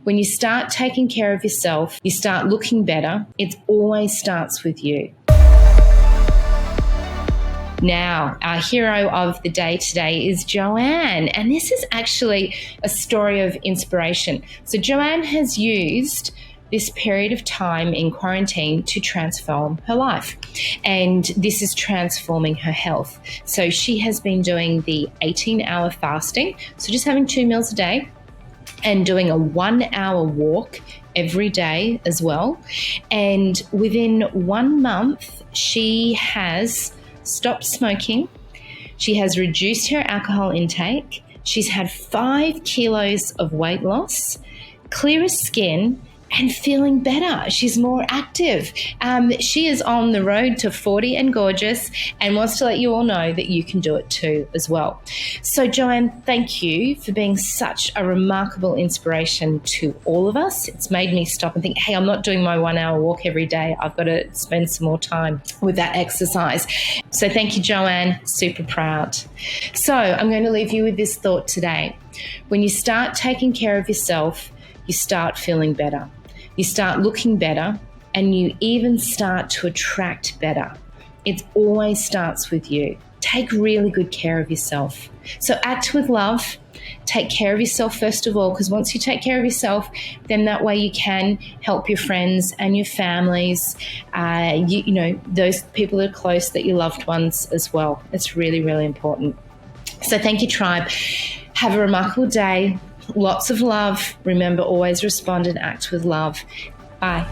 When you start taking care of yourself, you start looking better. It always starts with you. Now, our hero of the day today is Joanne, and this is actually a story of inspiration. So Joanne has used this period of time in quarantine to transform her life, and this is transforming her health. So she has been doing the 18-hour fasting, so just having 2 meals a day, and doing a 1-hour walk every day as well. And within 1 month, she has stopped smoking. She has reduced her alcohol intake. She's had 5 kilos of weight loss, clearer skin, and feeling better. She's more active. She is on the road to 40 and gorgeous, and wants to let you all know that you can do it too as well. So Joanne, thank you for being such a remarkable inspiration to all of us. It's made me stop and think, hey, I'm not doing my 1-hour walk every day. I've got to spend some more time with that exercise. So thank you, Joanne. Super proud. So I'm going to leave you with this thought today. When you start taking care of yourself, you start feeling better. You start looking better, and you even start to attract better. It always starts with you. Take really good care of yourself. So act with love. Take care of yourself first of all, because once you take care of yourself, then that way you can help your friends and your families, you know, those people that are close, that your loved ones as well. It's really, really important. So thank you, tribe. Have a remarkable day. Lots of love. Remember, always respond and act with love. Bye.